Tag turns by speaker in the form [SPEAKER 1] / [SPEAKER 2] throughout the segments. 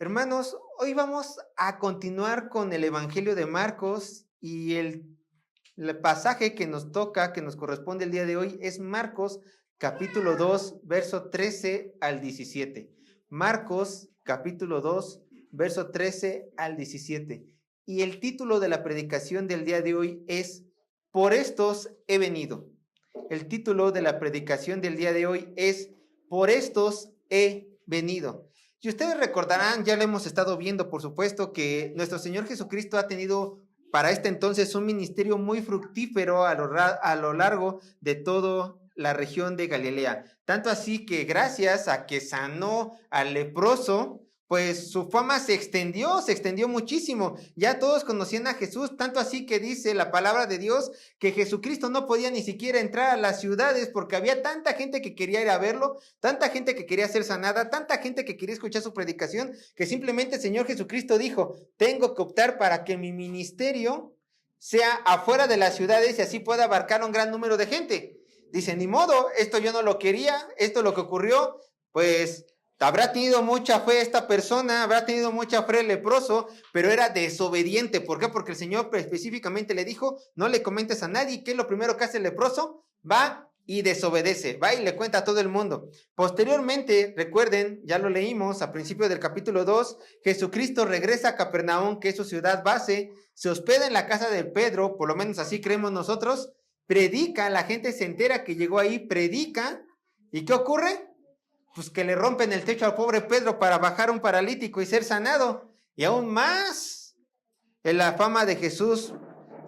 [SPEAKER 1] Hermanos, hoy vamos a continuar con el Evangelio de Marcos y el pasaje que nos toca, que nos corresponde el día de hoy, es Marcos capítulo 2, verso 13 al 17. Marcos capítulo 2, verso 13 al 17. Y el título de la predicación del día de hoy es Por estos he venido. El título de la predicación del día de hoy es Por estos he venido. Y ustedes recordarán, ya lo hemos estado viendo, por supuesto, que nuestro Señor Jesucristo ha tenido para este entonces un ministerio muy fructífero a lo largo de toda la región de Galilea. Tanto así que gracias a que sanó al leproso, pues su fama se extendió muchísimo. Ya todos conocían a Jesús, tanto así que dice la palabra de Dios que Jesucristo no podía ni siquiera entrar a las ciudades porque había tanta gente que quería ir a verlo, tanta gente que quería ser sanada, tanta gente que quería escuchar su predicación, que simplemente el Señor Jesucristo dijo, tengo que optar para que mi ministerio sea afuera de las ciudades y así pueda abarcar un gran número de gente. Dice, ni modo, esto yo no lo quería, esto es lo que ocurrió, pues habrá tenido mucha fe esta persona, habrá tenido mucha fe el leproso, pero era desobediente. ¿Por qué? Porque el Señor específicamente le dijo, no le comentes a nadie. ¿Qué es lo primero que hace el leproso? Va y desobedece, va y le cuenta a todo el mundo. Posteriormente, recuerden, ya lo leímos a principio del capítulo 2, Jesucristo regresa a Capernaum, que es su ciudad base, se hospeda en la casa de Pedro, por lo menos así creemos nosotros, predica, la gente se entera que llegó ahí, predica, ¿y qué ocurre? Pues que le rompen el techo al pobre Pedro para bajar un paralítico y ser sanado. Y aún más, la fama de Jesús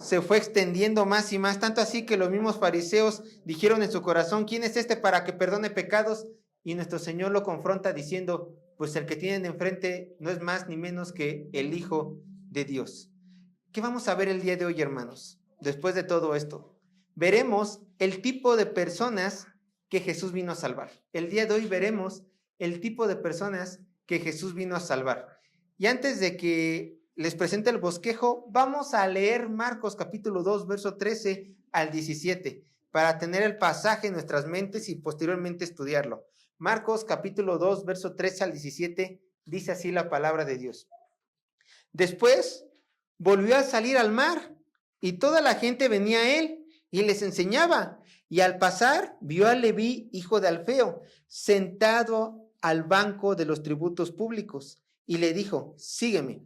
[SPEAKER 1] se fue extendiendo más y más, tanto así que los mismos fariseos dijeron en su corazón, ¿quién es este para que perdone pecados? Y nuestro Señor lo confronta diciendo, pues el que tienen enfrente no es más ni menos que el Hijo de Dios. ¿Qué vamos a ver el día de hoy, hermanos? Después de todo esto, veremos el tipo de personas que Jesús vino a salvar. El día de hoy veremos el tipo de personas que Jesús vino a salvar. Y antes de que les presente el bosquejo, vamos a leer Marcos capítulo 2, verso 13 al 17, para tener el pasaje en nuestras mentes y posteriormente estudiarlo. Marcos capítulo 2, verso 13 al 17, dice así la palabra de Dios. Después volvió a salir al mar y toda la gente venía a él y les enseñaba. Y al pasar vio a Leví, hijo de Alfeo, sentado al banco de los tributos públicos, y le dijo, sígueme.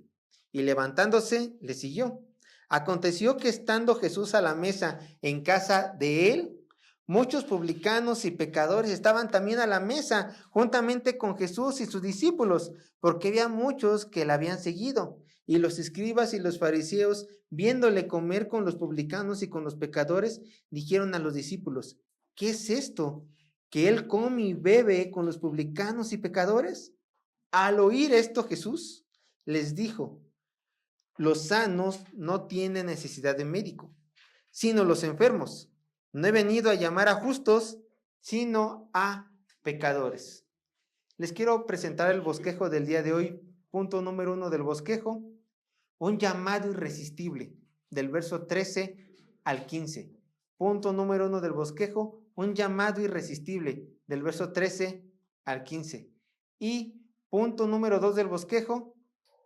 [SPEAKER 1] Y levantándose, le siguió. Aconteció que estando Jesús a la mesa en casa de él, muchos publicanos y pecadores estaban también a la mesa, juntamente con Jesús y sus discípulos, porque había muchos que la habían seguido. Y los escribas y los fariseos, viéndole comer con los publicanos y con los pecadores, dijeron a los discípulos, ¿qué es esto? ¿Que él come y bebe con los publicanos y pecadores? Al oír esto, Jesús les dijo, los sanos no tienen necesidad de médico, sino los enfermos. No he venido a llamar a justos, sino a pecadores. Les quiero presentar el bosquejo del día de hoy. Punto número 1 del bosquejo. Un llamado irresistible, del verso 13 al 15. Punto número 1 del bosquejo, un llamado irresistible, del verso 13 al 15. Y punto número 2 del bosquejo,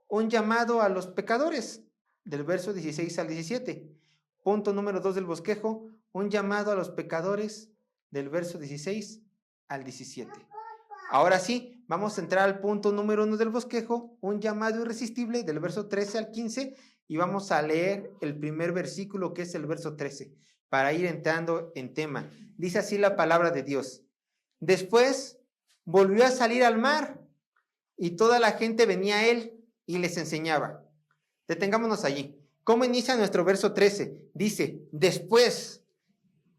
[SPEAKER 1] un llamado a los pecadores, del verso 16 al 17. Punto número 2 del bosquejo, un llamado a los pecadores, del verso 16 al 17. Ahora sí, vamos a entrar al punto número 1 del bosquejo, un llamado irresistible del verso 13 al 15, y vamos a leer el primer versículo que es el verso 13, para ir entrando en tema. Dice así la palabra de Dios. Después volvió a salir al mar y toda la gente venía a él y les enseñaba. Detengámonos allí. ¿Cómo inicia nuestro verso 13? Dice, después.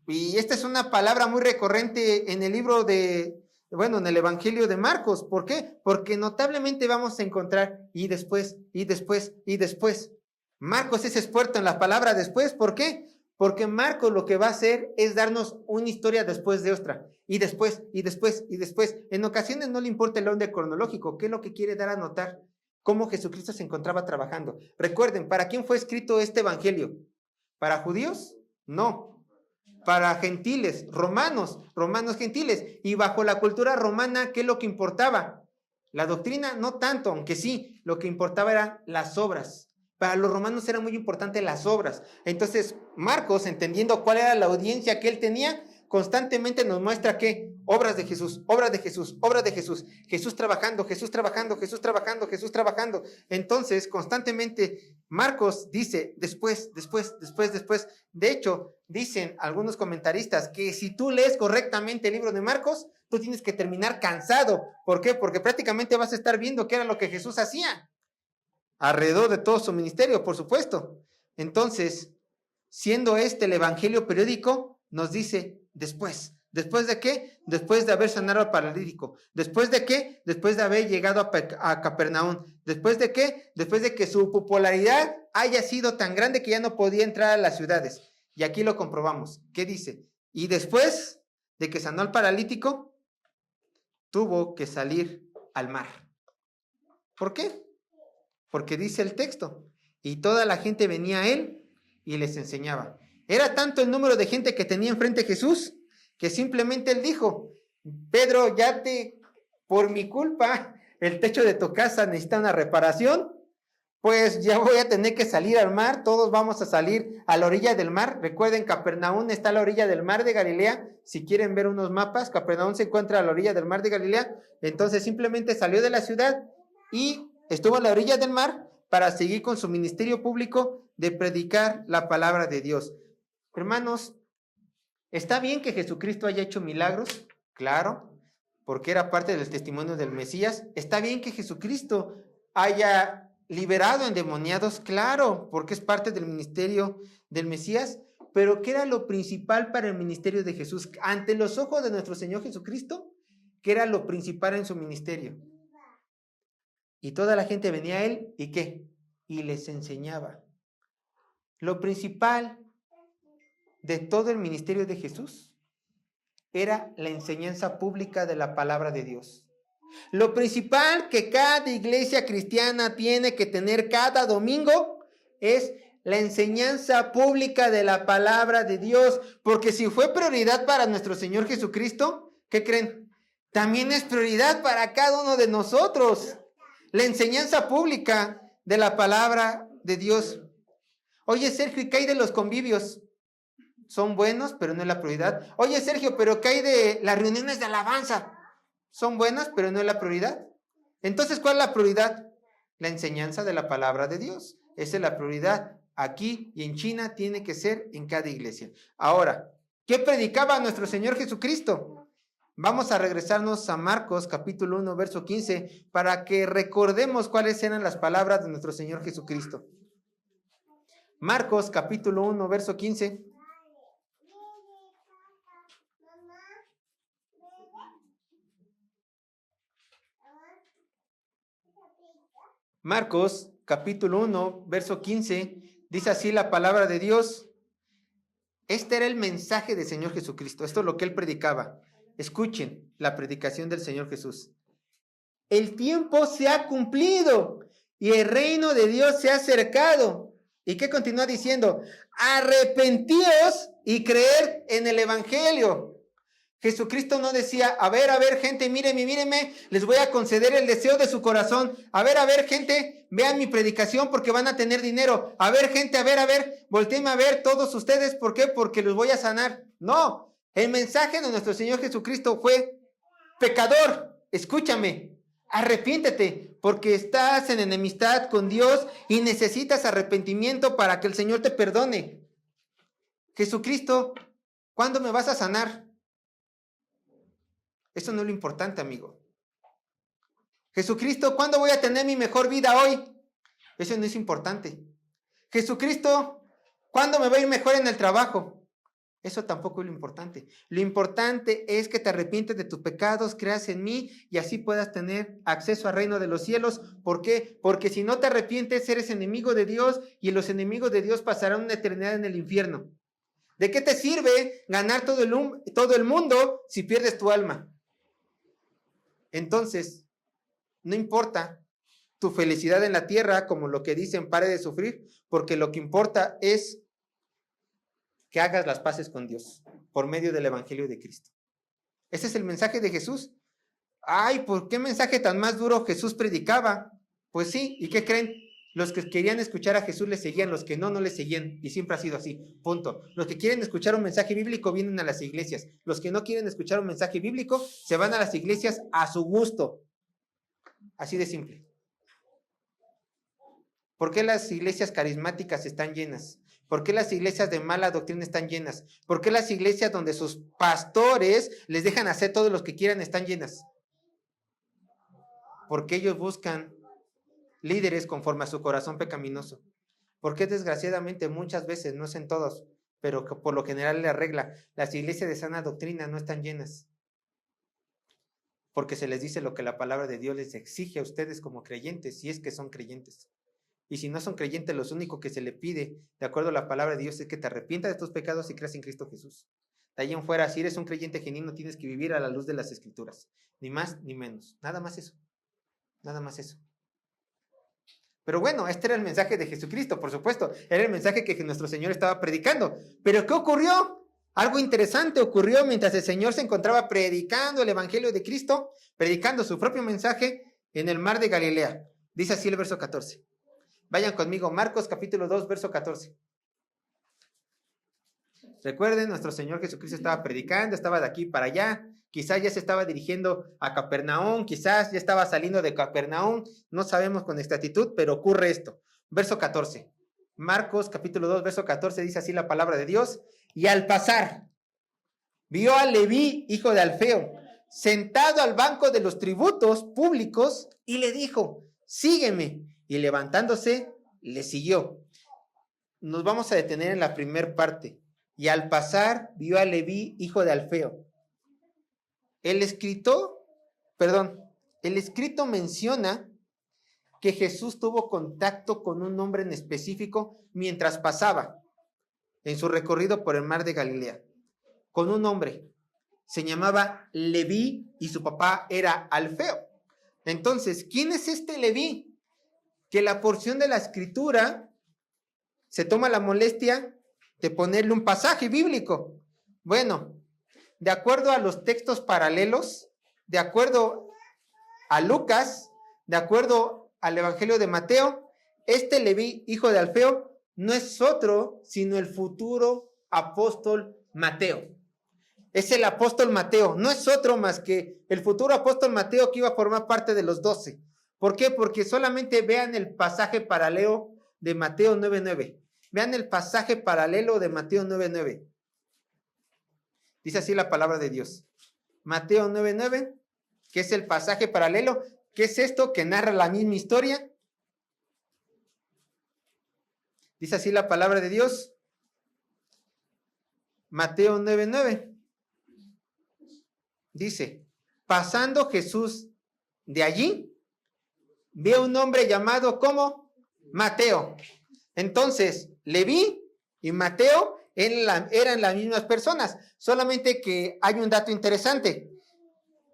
[SPEAKER 1] Y esta es una palabra muy recurrente en el libro en el Evangelio de Marcos. ¿Por qué? Porque notablemente vamos a encontrar y después, y después, y después. Marcos es experto en la palabra después. ¿Por qué? Porque Marcos lo que va a hacer es darnos una historia después de otra. Y después, y después, y después. En ocasiones no le importa el orden cronológico. ¿Qué es lo que quiere dar a notar? Cómo Jesucristo se encontraba trabajando. Recuerden, ¿para quién fue escrito este Evangelio? ¿Para judíos? No. Para gentiles, romanos gentiles. Y bajo la cultura romana, ¿qué es lo que importaba? La doctrina no tanto, aunque sí, lo que importaba eran las obras. Para los romanos era muy importante las obras. Entonces, Marcos, entendiendo cuál era la audiencia que él tenía, constantemente nos muestra que obras de Jesús, obras de Jesús, obras de Jesús, Jesús trabajando, Jesús trabajando, Jesús trabajando, Jesús trabajando. Entonces, constantemente Marcos dice después. De hecho, dicen algunos comentaristas que si tú lees correctamente el libro de Marcos, tú tienes que terminar cansado. ¿Por qué? Porque prácticamente vas a estar viendo qué era lo que Jesús hacía alrededor de todo su ministerio, por supuesto. Entonces, siendo este el evangelio periódico, nos dice después. ¿Después de qué? Después de haber sanado al paralítico. ¿Después de qué? Después de haber llegado a Capernaum. ¿Después de qué? Después de que su popularidad haya sido tan grande que ya no podía entrar a las ciudades. Y aquí lo comprobamos. ¿Qué dice? Y después de que sanó al paralítico, tuvo que salir al mar. ¿Por qué? Porque dice el texto, y toda la gente venía a él y les enseñaba. Era tanto el número de gente que tenía enfrente a Jesús, que simplemente él dijo, Pedro, por mi culpa, el techo de tu casa necesita una reparación, pues ya voy a tener que salir al mar, todos vamos a salir a la orilla del mar. Recuerden, Capernaum está a la orilla del mar de Galilea. Si quieren ver unos mapas, Capernaum se encuentra a la orilla del mar de Galilea. Entonces simplemente salió de la ciudad y estuvo a la orilla del mar para seguir con su ministerio público de predicar la palabra de Dios. Hermanos, ¿está bien que Jesucristo haya hecho milagros? Claro, porque era parte del testimonio del Mesías. ¿Está bien que Jesucristo haya liberado endemoniados? Claro, porque es parte del ministerio del Mesías. Pero ¿qué era lo principal para el ministerio de Jesús? Ante los ojos de nuestro Señor Jesucristo, ¿qué era lo principal en su ministerio? Y toda la gente venía a él, ¿y qué? Y les enseñaba. Lo principal de todo el ministerio de Jesús era la enseñanza pública de la palabra de Dios. Lo principal que cada iglesia cristiana tiene que tener cada domingo es la enseñanza pública de la palabra de Dios, porque si fue prioridad para nuestro Señor Jesucristo, ¿qué creen? También es prioridad para cada uno de nosotros. La enseñanza pública de la palabra de Dios. Oye, Sergio, ¿y qué hay de los convivios? Son buenos, pero no es la prioridad. Oye, Sergio, ¿pero qué hay de las reuniones de alabanza? Son buenas, pero no es la prioridad. Entonces, ¿cuál es la prioridad? La enseñanza de la palabra de Dios. Esa es la prioridad. Aquí y en China tiene que ser en cada iglesia. Ahora, ¿qué predicaba nuestro Señor Jesucristo? Vamos a regresarnos a Marcos capítulo 1, verso 15, para que recordemos cuáles eran las palabras de nuestro Señor Jesucristo. Marcos capítulo 1, verso 15. Marcos capítulo 1, verso 15, dice así la palabra de Dios. Este era el mensaje del Señor Jesucristo. Esto es lo que él predicaba. Escuchen la predicación del Señor Jesús. El tiempo se ha cumplido y el reino de Dios se ha acercado. ¿Y qué continúa diciendo? Arrepentíos y creer en el evangelio. Jesucristo no decía, a ver, gente, mírenme, les voy a conceder el deseo de su corazón. A ver, gente, vean mi predicación porque van a tener dinero. A ver, gente, a ver, voltéenme a ver todos ustedes. ¿Por qué? Porque los voy a sanar. No, el mensaje de nuestro Señor Jesucristo fue, pecador, escúchame, arrepiéntete, porque estás en enemistad con Dios y necesitas arrepentimiento para que el Señor te perdone. Jesucristo, ¿cuándo me vas a sanar? Eso no es lo importante, amigo. Jesucristo, ¿cuándo voy a tener mi mejor vida hoy? Eso no es importante. Jesucristo, ¿cuándo me va a ir mejor en el trabajo? Eso tampoco es lo importante. Lo importante es que te arrepientes de tus pecados, creas en mí y así puedas tener acceso al reino de los cielos. ¿Por qué? Porque si no te arrepientes, eres enemigo de Dios y los enemigos de Dios pasarán una eternidad en el infierno. ¿De qué te sirve ganar todo el mundo si pierdes tu alma? Entonces, no importa tu felicidad en la tierra, como lo que dicen, pare de sufrir, porque lo que importa es que hagas las paces con Dios por medio del evangelio de Cristo. Ese es el mensaje de Jesús. Ay, ¿por qué mensaje tan más duro Jesús predicaba? Pues sí, ¿y qué creen? Los que querían escuchar a Jesús le seguían, los que no, no le seguían. Y siempre ha sido así, punto. Los que quieren escuchar un mensaje bíblico vienen a las iglesias. Los que no quieren escuchar un mensaje bíblico se van a las iglesias a su gusto. Así de simple. ¿Por qué las iglesias carismáticas están llenas? ¿Por qué las iglesias de mala doctrina están llenas? ¿Por qué las iglesias donde sus pastores les dejan hacer todo lo que quieran están llenas? Porque ellos buscan líderes conforme a su corazón pecaminoso. Porque desgraciadamente muchas veces, no es en todos, pero que por lo general la regla, las iglesias de sana doctrina no están llenas. Porque se les dice lo que la palabra de Dios les exige a ustedes como creyentes, si es que son creyentes. Y si no son creyentes, lo único que se le pide, de acuerdo a la palabra de Dios, es que te arrepientas de tus pecados y creas en Cristo Jesús. De ahí en fuera, si eres un creyente genuino, tienes que vivir a la luz de las Escrituras. Ni más ni menos. Nada más eso. Nada más eso. Pero bueno, este era el mensaje de Jesucristo, por supuesto. Era el mensaje que nuestro Señor estaba predicando. ¿Pero qué ocurrió? Algo interesante ocurrió mientras el Señor se encontraba predicando el Evangelio de Cristo, predicando su propio mensaje en el mar de Galilea. Dice así el verso 14. Vayan conmigo, Marcos capítulo 2, verso 14. Recuerden, nuestro Señor Jesucristo estaba predicando, estaba de aquí para allá. Quizás ya se estaba dirigiendo a Capernaum, quizás ya estaba saliendo de Capernaum, no sabemos con exactitud, pero ocurre esto. Verso 14. Marcos capítulo 2, verso 14 dice así la palabra de Dios. Y al pasar, vio a Leví, hijo de Alfeo, sentado al banco de los tributos públicos y le dijo, sígueme. Y levantándose, le siguió. Nos vamos a detener en la primera parte. Y al pasar, vio a Leví, hijo de Alfeo. El escrito menciona que Jesús tuvo contacto con un hombre en específico mientras pasaba en su recorrido por el mar de Galilea. Con un hombre. Se llamaba Leví y su papá era Alfeo. Entonces, ¿quién es este Leví? Que la porción de la escritura se toma la molestia de ponerle un pasaje bíblico. Bueno, de acuerdo a los textos paralelos, de acuerdo a Lucas, de acuerdo al Evangelio de Mateo, este Leví, hijo de Alfeo, no es otro sino el futuro apóstol Mateo. Es el apóstol Mateo, no es otro más que el futuro apóstol Mateo que iba a formar parte de los 12. ¿Por qué? Porque solamente vean el pasaje paralelo de Mateo 9:9. Vean el pasaje paralelo de Mateo 9:9. Dice así la palabra de Dios. Mateo 9:9, que es el pasaje paralelo. ¿Qué es esto que narra la misma historia? Dice así la palabra de Dios. Mateo 9:9. Dice, pasando Jesús de allí, ve a un hombre llamado ¿cómo? Mateo. Entonces, Leví y Mateo eran las mismas personas, solamente que hay un dato interesante.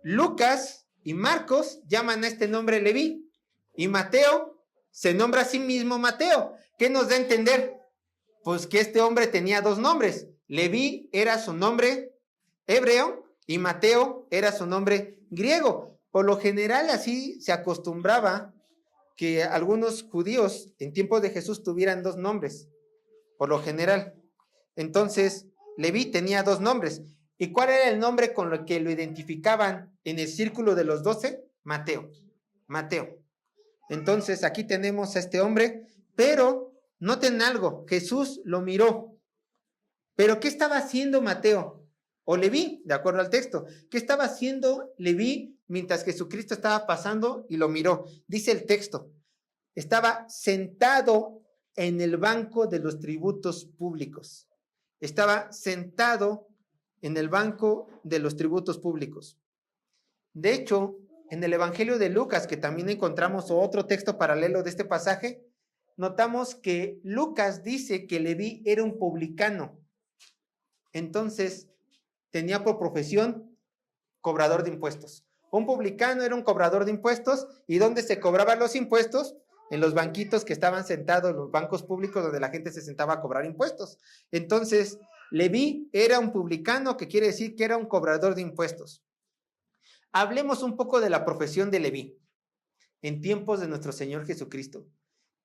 [SPEAKER 1] Lucas y Marcos llaman a este nombre Leví y Mateo se nombra a sí mismo Mateo. ¿Qué nos da a entender? Pues que este hombre tenía dos nombres. Leví era su nombre hebreo y Mateo era su nombre griego. Por lo general así se acostumbraba que algunos judíos en tiempos de Jesús tuvieran dos nombres, por lo general. Entonces, Leví tenía dos nombres. ¿Y cuál era el nombre con el que lo identificaban en el círculo de los 12? Mateo. Mateo. Entonces, aquí tenemos a este hombre, pero noten algo, Jesús lo miró. ¿Pero qué estaba haciendo Mateo? O Leví, de acuerdo al texto. ¿Qué estaba haciendo Leví mientras Jesucristo estaba pasando y lo miró? Dice el texto, estaba sentado en el banco de los tributos públicos. Estaba sentado en el banco de los tributos públicos. De hecho, en el Evangelio de Lucas, que también encontramos otro texto paralelo de este pasaje, notamos que Lucas dice que Leví era un publicano. Entonces, tenía por profesión cobrador de impuestos. Un publicano era un cobrador de impuestos. ¿Y dónde se cobraban los impuestos? En los banquitos que estaban sentados, en los bancos públicos donde la gente se sentaba a cobrar impuestos. Entonces, Leví era un publicano, que quiere decir que era un cobrador de impuestos. Hablemos un poco de la profesión de Leví en tiempos de nuestro Señor Jesucristo.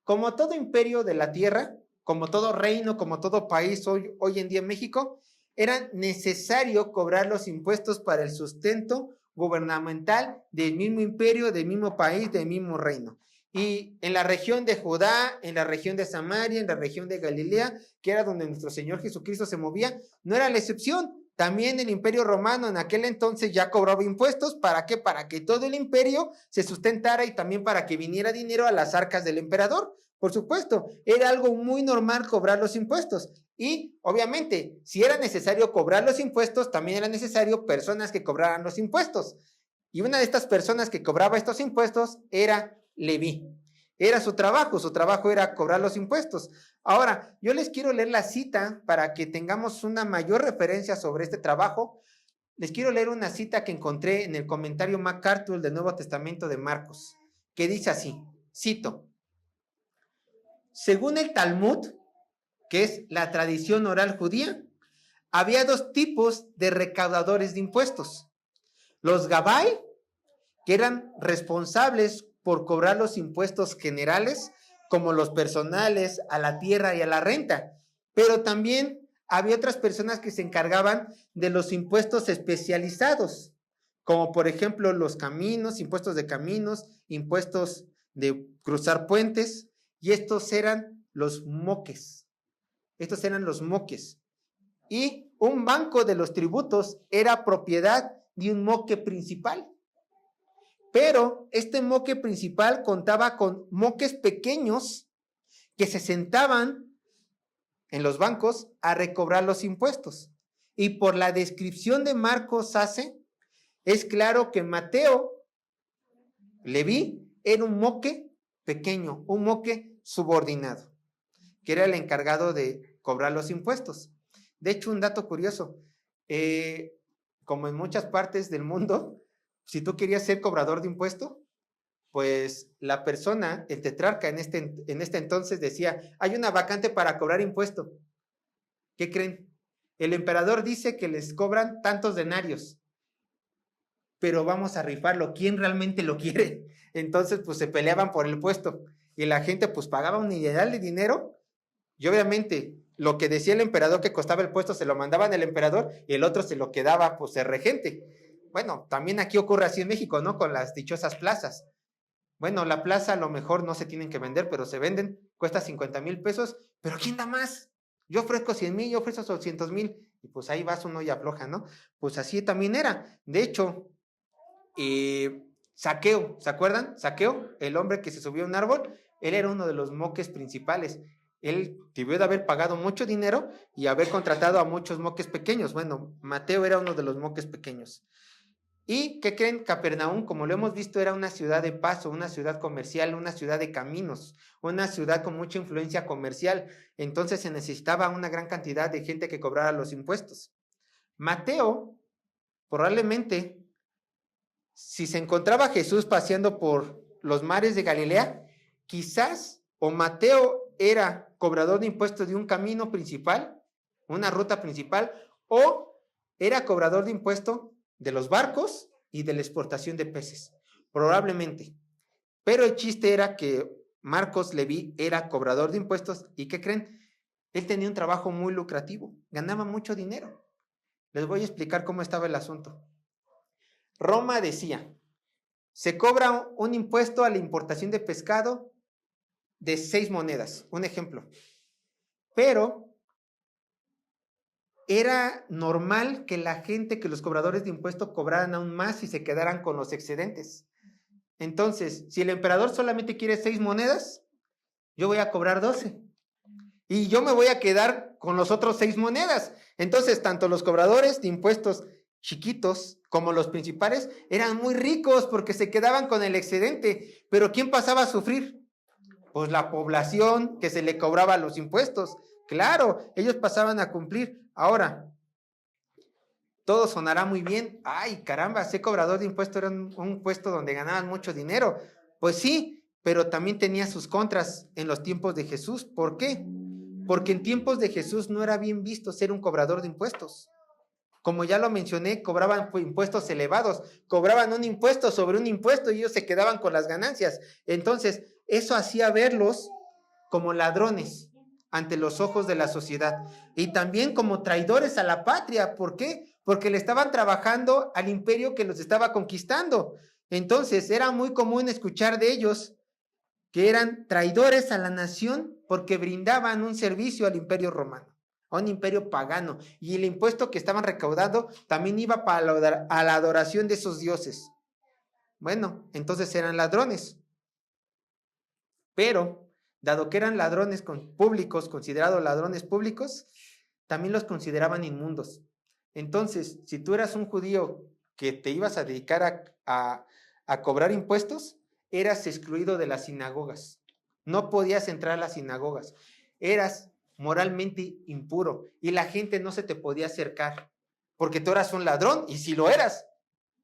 [SPEAKER 1] Como todo imperio de la tierra, como todo reino, como todo país hoy en día en México, era necesario cobrar los impuestos para el sustento gubernamental del mismo imperio, del mismo país, del mismo reino. Y en la región de Judá, en la región de Samaria, en la región de Galilea, que era donde nuestro Señor Jesucristo se movía, no era la excepción. También el imperio romano en aquel entonces ya cobraba impuestos. ¿Para qué? Para que todo el imperio se sustentara y también para que viniera dinero a las arcas del emperador. Por supuesto, era algo muy normal cobrar los impuestos. Y obviamente, si era necesario cobrar los impuestos, también era necesario personas que cobraran los impuestos. Y una de estas personas que cobraba estos impuestos era Leví. Era su trabajo era cobrar los impuestos. Ahora, yo les quiero leer la cita para que tengamos una mayor referencia sobre este trabajo. Les quiero leer una cita que encontré en el comentario MacArthur del Nuevo Testamento de Marcos, que dice así, cito, según el Talmud, que es la tradición oral judía, había dos tipos de recaudadores de impuestos. Los Gabai, que eran responsables por cobrar los impuestos generales, como los personales, a la tierra y a la renta. Pero también había otras personas que se encargaban de los impuestos especializados, como por ejemplo los caminos, impuestos de caminos, impuestos de cruzar puentes, y estos eran los moques. Estos eran los moques. Y un banco de los tributos era propiedad de un moque principal. Pero este moque principal contaba con moques pequeños que se sentaban en los bancos a recobrar los impuestos. Y por la descripción de Marcos hace, es claro que Mateo, Leví, era un moque pequeño, un moque subordinado, que era el encargado de cobrar los impuestos. De hecho, un dato curioso, como en muchas partes del mundo, si tú querías ser cobrador de impuesto, pues la persona, el tetrarca en este entonces decía, hay una vacante para cobrar impuesto. ¿Qué creen? El emperador dice que les cobran tantos denarios, pero vamos a rifarlo. ¿Quién realmente lo quiere? Entonces, pues se peleaban por el puesto y la gente pues pagaba un ideal de dinero y obviamente lo que decía el emperador que costaba el puesto se lo mandaban al emperador y el otro se lo quedaba pues el regente. Bueno, también aquí ocurre así en México, ¿no? Con las dichosas plazas. Bueno, la plaza a lo mejor no se tienen que vender, pero se venden, cuesta 50,000 pesos, pero ¿quién da más? Yo ofrezco 100,000, yo ofrezco 200,000, y pues ahí vas uno y afloja, ¿no? Pues así también era. De hecho, Saqueo, ¿se acuerdan? Saqueo, el hombre que se subió a un árbol, él era uno de los moques principales. Él debió de haber pagado mucho dinero y haber contratado a muchos moques pequeños. Bueno, Mateo era uno de los moques pequeños. ¿Y qué creen? Capernaum, como lo hemos visto, era una ciudad de paso, una ciudad comercial, una ciudad de caminos, una ciudad con mucha influencia comercial. Entonces se necesitaba una gran cantidad de gente que cobrara los impuestos. Mateo, probablemente, si se encontraba Jesús paseando por los mares de Galilea, quizás o Mateo era cobrador de impuestos de un camino principal, una ruta principal, o era cobrador de impuestos de los barcos y de la exportación de peces, probablemente. Pero el chiste era que Marcos Leví era cobrador de impuestos y ¿qué creen? Él tenía un trabajo muy lucrativo, ganaba mucho dinero. Les voy a explicar cómo estaba el asunto. Roma decía, se cobra un impuesto a la importación de pescado de 6 monedas, un ejemplo. Pero era normal que la gente, que los cobradores de impuestos cobraran aún más y se quedaran con los excedentes. Entonces, si el emperador solamente quiere 6 monedas, yo voy a cobrar 12. Y yo me voy a quedar con los otros 6 monedas. Entonces, tanto los cobradores de impuestos chiquitos como los principales eran muy ricos porque se quedaban con el excedente. Pero ¿quién pasaba a sufrir? Pues la población que se le cobraba los impuestos. Claro, ellos pasaban a cumplir. Ahora, todo sonará muy bien. Ay, caramba, ser cobrador de impuestos era un puesto donde ganaban mucho dinero. Pues sí, pero también tenía sus contras en los tiempos de Jesús. ¿Por qué? Porque en tiempos de Jesús no era bien visto ser un cobrador de impuestos. Como ya lo mencioné, cobraban impuestos elevados, cobraban un impuesto sobre un impuesto y ellos se quedaban con las ganancias. Entonces, eso hacía verlos como ladrones ante los ojos de la sociedad y también como traidores a la patria. ¿Por qué? Porque le estaban trabajando al imperio que los estaba conquistando. Entonces, era muy común escuchar de ellos que eran traidores a la nación porque brindaban un servicio al imperio romano, a un imperio pagano, y el impuesto que estaban recaudando también iba para a la adoración de esos dioses. Bueno, entonces eran ladrones, pero dado que eran ladrones públicos, considerados ladrones públicos, también los consideraban inmundos. Entonces, si tú eras un judío que te ibas a dedicar a cobrar impuestos, eras excluido de las sinagogas. No podías entrar a las sinagogas. Eras moralmente impuro y la gente no se te podía acercar porque tú eras un ladrón, y si lo eras,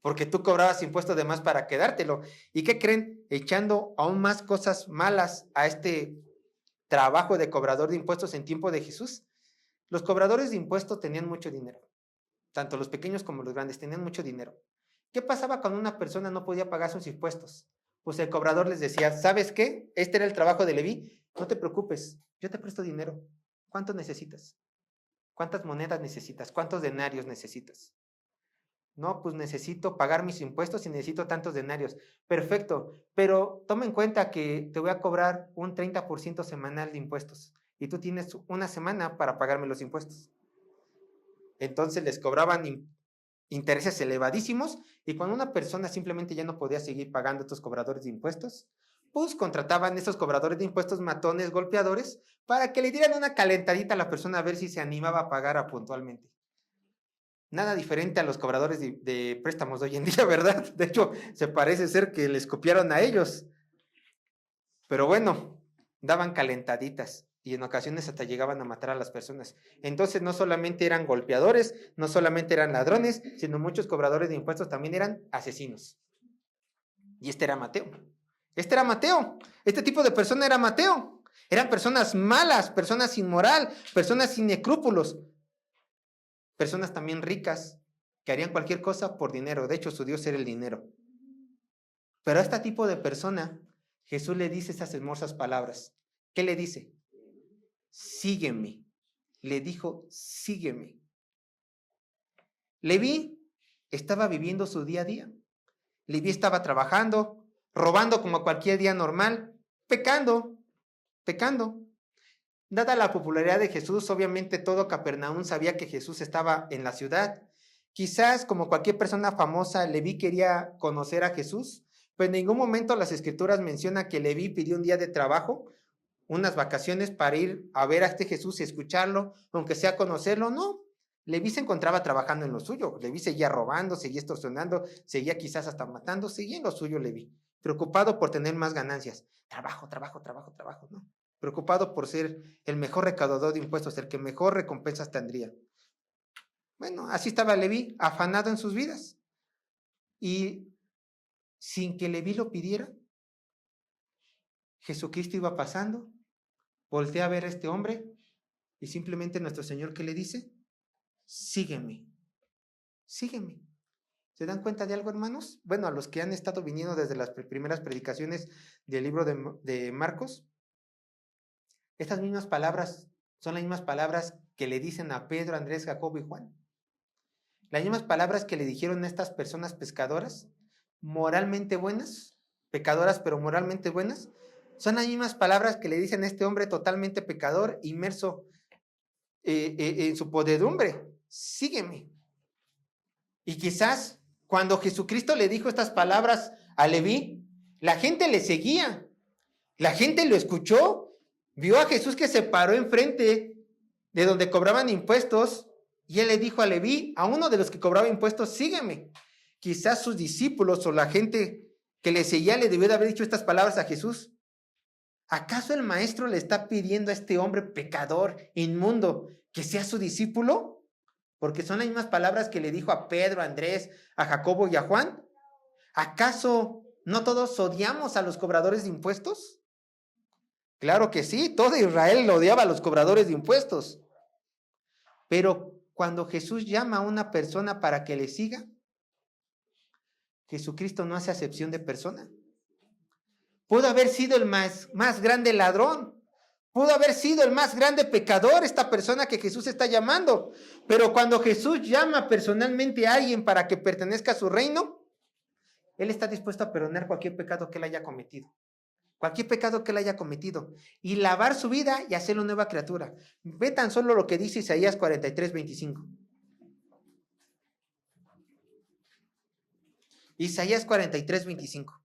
[SPEAKER 1] porque tú cobrabas impuestos de más para quedártelo. ¿Y qué creen? Echando aún más cosas malas a este trabajo de cobrador de impuestos en tiempo de Jesús. Los cobradores de impuestos tenían mucho dinero. Tanto los pequeños como los grandes tenían mucho dinero. ¿Qué pasaba cuando una persona no podía pagar sus impuestos? Pues el cobrador les decía, ¿sabes qué? Este era el trabajo de Leví. No te preocupes, yo te presto dinero. ¿Cuánto necesitas? ¿Cuántas monedas necesitas? ¿Cuántos denarios necesitas? No, pues necesito pagar mis impuestos y necesito tantos denarios. Perfecto, pero toma en cuenta que te voy a cobrar un 30% semanal de impuestos y tú tienes una semana para pagarme los impuestos. Entonces les cobraban intereses elevadísimos y cuando una persona simplemente ya no podía seguir pagando estos cobradores de impuestos, pues contrataban esos cobradores de impuestos matones, golpeadores, para que le dieran una calentadita a la persona a ver si se animaba a pagar puntualmente. Nada diferente a los cobradores de préstamos de hoy en día, ¿verdad? De hecho, se parece ser que les copiaron a ellos. Pero bueno, daban calentaditas y en ocasiones hasta llegaban a matar a las personas. Entonces no solamente eran golpeadores, no solamente eran ladrones, sino muchos cobradores de impuestos también eran asesinos. Y este era Mateo. Este era Mateo. Este tipo de persona era Mateo. Eran personas malas, personas sin moral, personas sin escrúpulos, personas también ricas que harían cualquier cosa por dinero. De hecho, su Dios era el dinero. Pero a este tipo de persona, Jesús le dice estas hermosas palabras. ¿Qué le dice? Sígueme. Le dijo, sígueme. Leví estaba viviendo su día a día. Leví estaba trabajando, robando como cualquier día normal, pecando. Dada la popularidad de Jesús, obviamente todo Capernaum sabía que Jesús estaba en la ciudad. Quizás, como cualquier persona famosa, Leví quería conocer a Jesús, pero en ningún momento las escrituras mencionan que Leví pidió un día de trabajo, unas vacaciones para ir a ver a este Jesús y escucharlo, aunque sea conocerlo. No, Leví se encontraba trabajando en lo suyo. Leví seguía robando, seguía extorsionando, seguía quizás hasta matando, seguía en lo suyo Leví, preocupado por tener más ganancias. Trabajo, ¿no? Preocupado por ser el mejor recaudador de impuestos, el que mejor recompensas tendría. Bueno, así estaba Leví, afanado en sus vidas. Y sin que Leví lo pidiera, Jesucristo iba pasando, voltea a ver a este hombre y simplemente nuestro Señor, ¿qué le dice? Sígueme. ¿Se dan cuenta de algo, hermanos? Bueno, a los que han estado viniendo desde las primeras predicaciones del libro de Marcos, estas mismas palabras son las mismas palabras que le dicen a Pedro, Andrés, Jacobo y Juan. Las mismas palabras que le dijeron a estas personas pescadoras, moralmente buenas, pecadoras pero moralmente buenas, son las mismas palabras que le dicen a este hombre totalmente pecador, inmerso en su podredumbre. Sígueme. Y quizás cuando Jesucristo le dijo estas palabras a Leví, la gente le seguía, la gente lo escuchó. Vio a Jesús que se paró enfrente de donde cobraban impuestos y él le dijo a Leví, a uno de los que cobraba impuestos, sígueme. Quizás sus discípulos o la gente que le seguía le debió de haber dicho estas palabras a Jesús. ¿Acaso el maestro le está pidiendo a este hombre pecador, inmundo, que sea su discípulo? Porque son las mismas palabras que le dijo a Pedro, a Andrés, a Jacobo y a Juan. ¿Acaso no todos odiamos a los cobradores de impuestos? Claro que sí, todo Israel odiaba a los cobradores de impuestos. Pero cuando Jesús llama a una persona para que le siga, Jesucristo no hace acepción de persona. Pudo haber sido el más grande ladrón. Pudo haber sido el más grande pecador esta persona que Jesús está llamando. Pero cuando Jesús llama personalmente a alguien para que pertenezca a su reino, Él está dispuesto a perdonar cualquier pecado que él haya cometido. Cualquier pecado que él haya cometido. Y lavar su vida y hacerlo nueva criatura. Ve tan solo lo que dice Isaías 43:25. Isaías 43:25.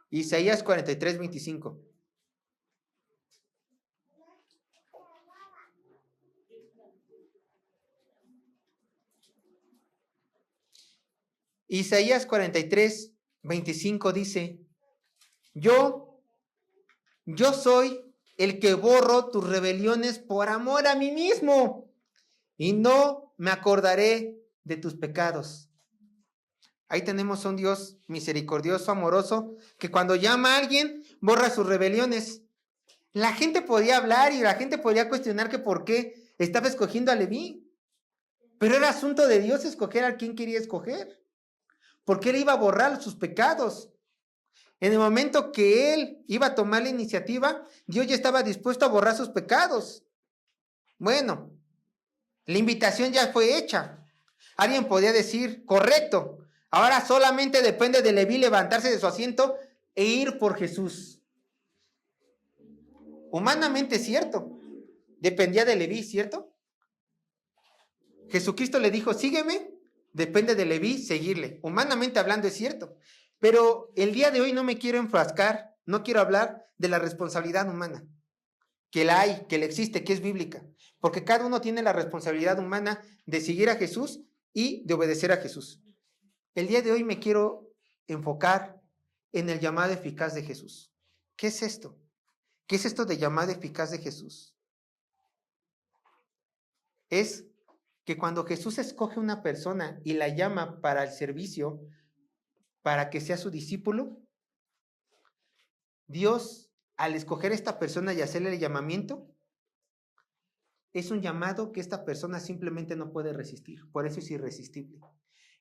[SPEAKER 1] Isaías 43:25. Isaías 43:25 dice, yo soy el que borro tus rebeliones por amor a mí mismo, y no me acordaré de tus pecados. Ahí tenemos un Dios misericordioso, amoroso, que cuando llama a alguien, borra sus rebeliones. La gente podía hablar y la gente podía cuestionar que por qué estaba escogiendo a Leví. Pero era asunto de Dios escoger a quien quería escoger. Porque él iba a borrar sus pecados. En el momento que él iba a tomar la iniciativa, Dios ya estaba dispuesto a borrar sus pecados. Bueno, la invitación ya fue hecha. Alguien podía decir, correcto, ahora solamente depende de Leví levantarse de su asiento e ir por Jesús. Humanamente es cierto, dependía de Leví, ¿cierto? Jesucristo le dijo, sígueme, depende de Leví seguirle. Humanamente hablando es cierto, pero el día de hoy no me quiero enfrascar, no quiero hablar de la responsabilidad humana, que la hay, que la existe, que es bíblica, porque cada uno tiene la responsabilidad humana de seguir a Jesús y de obedecer a Jesús. El día de hoy me quiero enfocar en el llamado eficaz de Jesús. ¿Qué es esto? ¿Qué es esto de llamado eficaz de Jesús? Es que cuando Jesús escoge una persona y la llama para el servicio, para que sea su discípulo, Dios, al escoger a esta persona y hacerle el llamamiento, es un llamado que esta persona simplemente no puede resistir. Por eso es irresistible.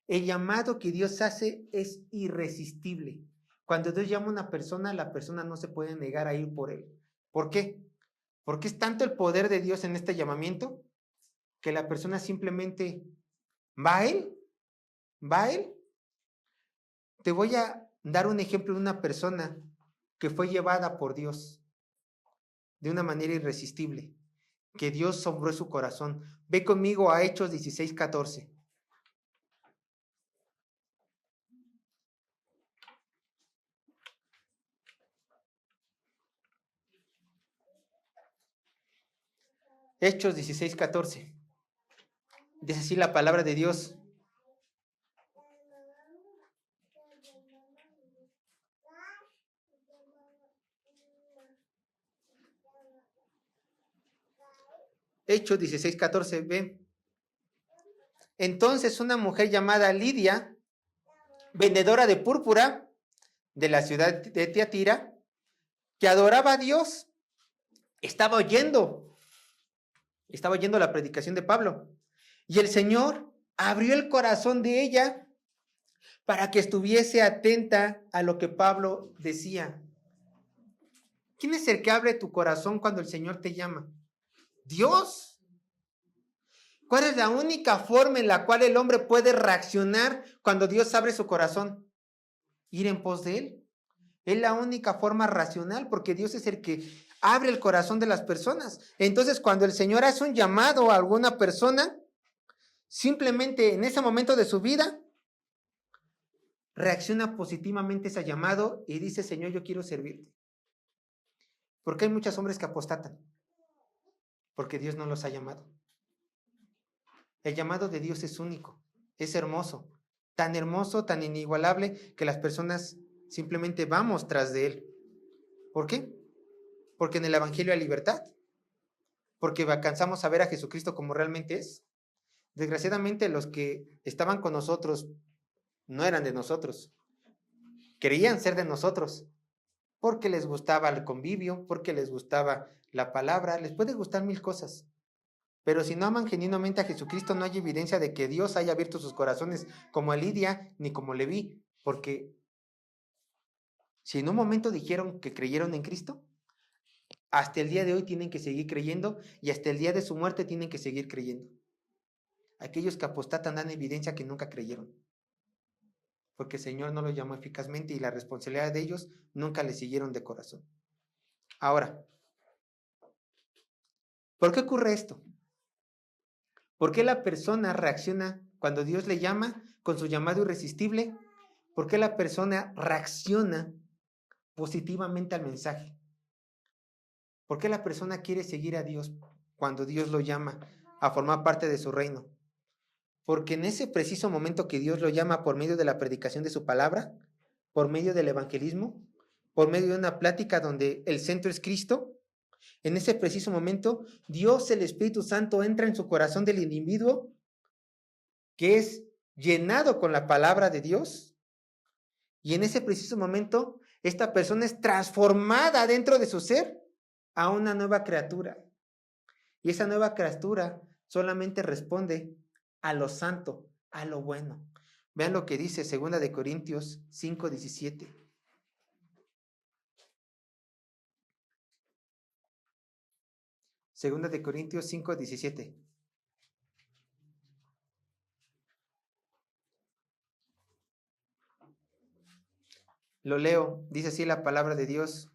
[SPEAKER 1] El llamado que Dios hace es irresistible. Cuando Dios llama a una persona, la persona no se puede negar a ir por él. ¿Por qué? Porque es tanto el poder de Dios en este llamamiento que la persona simplemente va a él. ¿Va a él? Te voy a dar un ejemplo de una persona que fue llevada por Dios de una manera irresistible, que Dios sombró su corazón. Ve conmigo a Hechos 16:14. Hechos 16:14. Dice así la palabra de Dios. Hechos 16:14, ve. Entonces una mujer llamada Lidia, vendedora de púrpura de la ciudad de Tiatira, que adoraba a Dios, estaba oyendo la predicación de Pablo. Y el Señor abrió el corazón de ella para que estuviese atenta a lo que Pablo decía. ¿Quién es el que abre tu corazón cuando el Señor te llama? Dios. ¿Cuál es la única forma en la cual el hombre puede reaccionar cuando Dios abre su corazón? Ir en pos de Él. Es la única forma racional, porque Dios es el que abre el corazón de las personas. Entonces, cuando el Señor hace un llamado a alguna persona, simplemente en ese momento de su vida, reacciona positivamente a ese llamado y dice, Señor, yo quiero servirte. Porque hay muchos hombres que apostatan, porque Dios no los ha llamado. El llamado de Dios es único, es hermoso, tan inigualable, que las personas simplemente vamos tras de Él. ¿Por qué? Porque en el Evangelio hay libertad, porque alcanzamos a ver a Jesucristo como realmente es. Desgraciadamente, los que estaban con nosotros no eran de nosotros, querían ser de nosotros, porque les gustaba el convivio, porque les gustaba la palabra, les puede gustar mil cosas. Pero si no aman genuinamente a Jesucristo, no hay evidencia de que Dios haya abierto sus corazones como a Lidia ni como Leví, porque si en un momento dijeron que creyeron en Cristo, hasta el día de hoy tienen que seguir creyendo y hasta el día de su muerte tienen que seguir creyendo. Aquellos que apostatan dan evidencia que nunca creyeron, porque el Señor no los llamó eficazmente y la responsabilidad de ellos nunca le siguieron de corazón. Ahora, ¿por qué ocurre esto? ¿Por qué la persona reacciona cuando Dios le llama con su llamado irresistible? ¿Por qué la persona reacciona positivamente al mensaje? ¿Por qué la persona quiere seguir a Dios cuando Dios lo llama a formar parte de su reino? Porque en ese preciso momento que Dios lo llama por medio de la predicación de su palabra, por medio del evangelismo, por medio de una plática donde el centro es Cristo, en ese preciso momento, Dios, el Espíritu Santo, entra en su corazón del individuo que es llenado con la palabra de Dios, y en ese preciso momento, esta persona es transformada dentro de su ser a una nueva criatura. Y esa nueva criatura solamente responde a lo santo, a lo bueno. Vean lo que dice 2 de Corintios 5:17. Segunda de Corintios 5:17. Lo leo, dice así la palabra de Dios.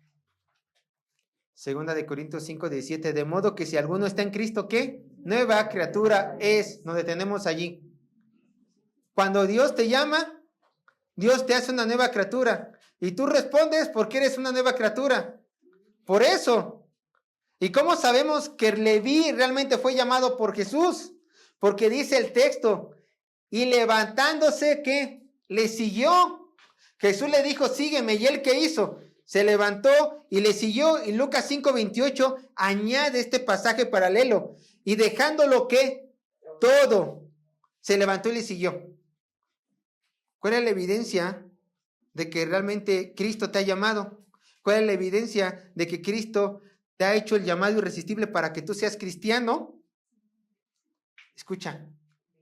[SPEAKER 1] Segunda de Corintios 5:17. De modo que si alguno está en Cristo, ¿qué? Nueva criatura es. Nos detenemos allí. Cuando Dios te llama, Dios te hace una nueva criatura. Y tú respondes porque eres una nueva criatura. Por eso. ¿Y cómo sabemos que Leví realmente fue llamado por Jesús? Porque dice el texto, y levantándose, ¿qué? Le siguió. Jesús le dijo, sígueme. ¿Y él qué hizo? Se levantó y le siguió. Y Lucas 5:28 añade este pasaje paralelo. Y dejándolo, ¿qué? Todo. Se levantó y le siguió. ¿Cuál es la evidencia de que realmente Cristo te ha llamado? ¿Cuál es la evidencia de que Cristo te ha hecho el llamado irresistible para que tú seas cristiano? Escucha,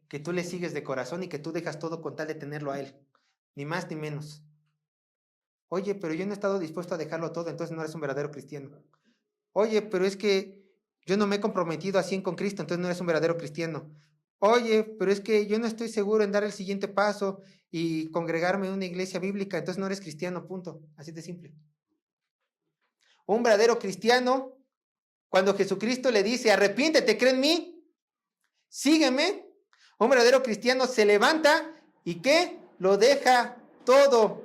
[SPEAKER 1] que tú le sigues de corazón y que tú dejas todo con tal de tenerlo a Él. Ni más ni menos. Oye, pero yo no he estado dispuesto a dejarlo todo, entonces no eres un verdadero cristiano. Oye, pero es que yo no me he comprometido así con Cristo, entonces no eres un verdadero cristiano. Oye, pero es que yo no estoy seguro en dar el siguiente paso y congregarme en una iglesia bíblica, entonces no eres cristiano, punto. Así de simple. Un verdadero cristiano, cuando Jesucristo le dice, arrepiéntete, cree en mí, sígueme. Un verdadero cristiano se levanta y ¿qué? Lo deja todo.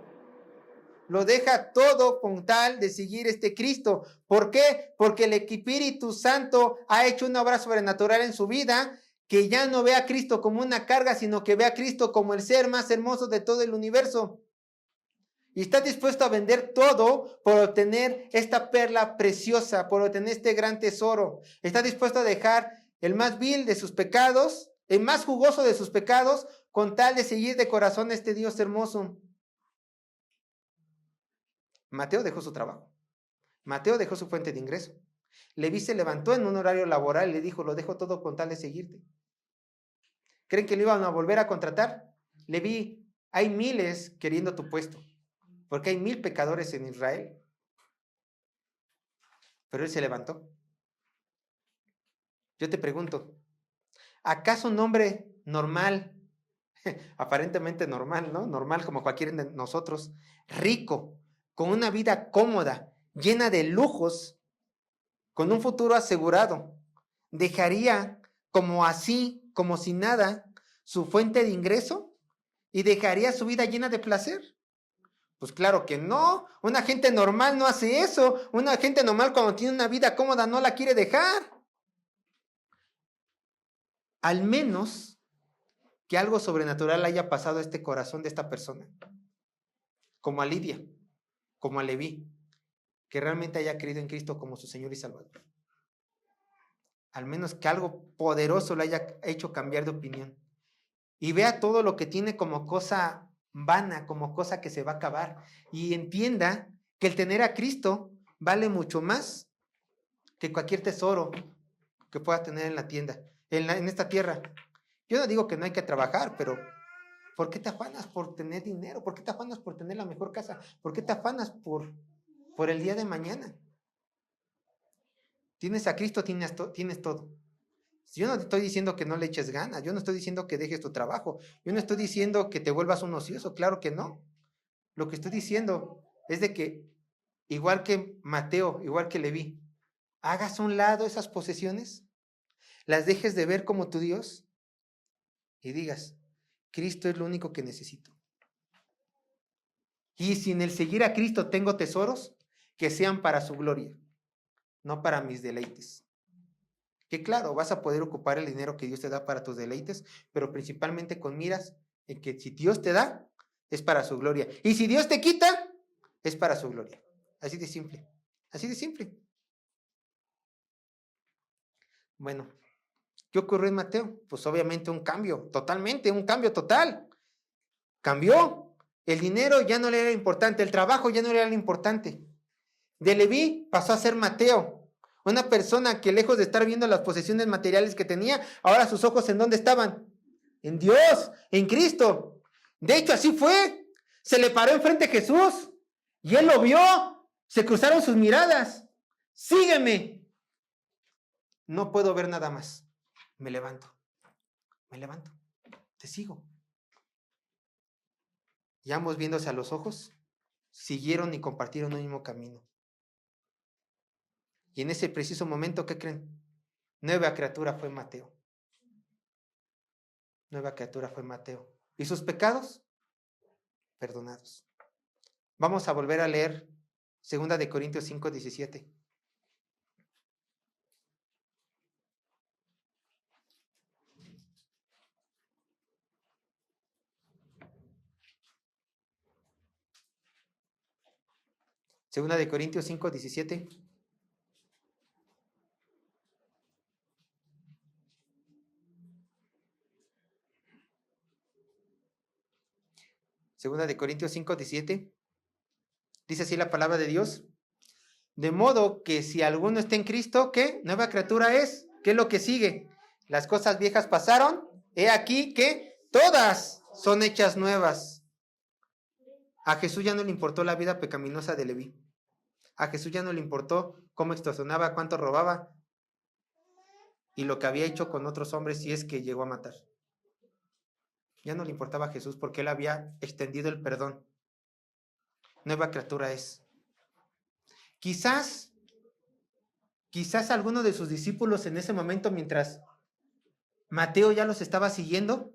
[SPEAKER 1] Lo deja todo con tal de seguir este Cristo. ¿Por qué? Porque el Espíritu Santo ha hecho una obra sobrenatural en su vida, que ya no ve a Cristo como una carga, sino que ve a Cristo como el ser más hermoso de todo el universo. Y está dispuesto a vender todo por obtener esta perla preciosa, por obtener este gran tesoro. Está dispuesto a dejar el más vil de sus pecados, el más jugoso de sus pecados, con tal de seguir de corazón a este Dios hermoso. Mateo dejó su trabajo. Mateo dejó su fuente de ingreso. Leví se levantó en un horario laboral y le dijo, lo dejo todo con tal de seguirte. ¿Creen que lo iban a volver a contratar? Leví, hay miles queriendo tu puesto, porque hay 1000 pecadores en Israel. Pero él se levantó. Yo te pregunto, ¿acaso un hombre normal, aparentemente normal, ¿no? Normal como cualquiera de nosotros, rico, con una vida cómoda, llena de lujos, con un futuro asegurado, dejaría como así, como si nada, su fuente de ingreso y dejaría su vida llena de placer? Pues claro que no. Una gente normal no hace eso. Una gente normal cuando tiene una vida cómoda no la quiere dejar. Al menos que algo sobrenatural haya pasado a este corazón de esta persona, como a Lidia, como a Leví, que realmente haya creído en Cristo como su Señor y Salvador. Al menos que algo poderoso le haya hecho cambiar de opinión y vea todo lo que tiene como cosa vana, como cosa que se va a acabar, y entienda que el tener a Cristo vale mucho más que cualquier tesoro que puedas tener en la tienda, en esta tierra. Yo no digo que no hay que trabajar, pero ¿por qué te afanas por tener dinero? ¿Por qué te afanas por tener la mejor casa? ¿Por qué te afanas por el día de mañana? Tienes a Cristo, tienes todo. Yo no te estoy diciendo que no le eches ganas, yo no estoy diciendo que dejes tu trabajo, yo no estoy diciendo que te vuelvas un ocioso, claro que no. Lo que estoy diciendo es de que, igual que Mateo, igual que Leví, hagas a un lado esas posesiones, las dejes de ver como tu Dios y digas, Cristo es lo único que necesito. Y si en el seguir a Cristo tengo tesoros, que sean para su gloria, no para mis deleites. Que claro, vas a poder ocupar el dinero que Dios te da para tus deleites, pero principalmente con miras en que si Dios te da, es para su gloria. Y si Dios te quita, es para su gloria. Así de simple. Así de simple. Bueno, ¿qué ocurrió en Mateo? Pues obviamente un cambio, totalmente, un cambio total. Cambió. El dinero ya no le era importante, el trabajo ya no le era importante. De Leví pasó a ser Mateo, una persona que lejos de estar viendo las posesiones materiales que tenía, ahora sus ojos ¿en dónde estaban? En Dios, en Cristo. De hecho, así fue. Se le paró enfrente a Jesús y él lo vio. Se cruzaron sus miradas. Sígueme. No puedo ver nada más. Me levanto. Te sigo. Y ambos viéndose a los ojos, siguieron y compartieron un mismo camino. Y en ese preciso momento, ¿qué creen? Nueva criatura fue Mateo. ¿Y sus pecados? Perdonados. Vamos a volver a leer 2 de Corintios 5:17. Segunda de Corintios 5:17. Segunda de Corintios 5:17. Dice así la palabra de Dios. De modo que si alguno está en Cristo, ¿qué? Nueva criatura es. ¿Qué es lo que sigue? Las cosas viejas pasaron. He aquí que todas son hechas nuevas. A Jesús ya no le importó la vida pecaminosa de Leví. A Jesús ya no le importó cómo extorsionaba, cuánto robaba y lo que había hecho con otros hombres si es que llegó a matar. Ya no le importaba a Jesús porque él había extendido el perdón. Nueva criatura es. Quizás alguno de sus discípulos en ese momento, mientras Mateo ya los estaba siguiendo,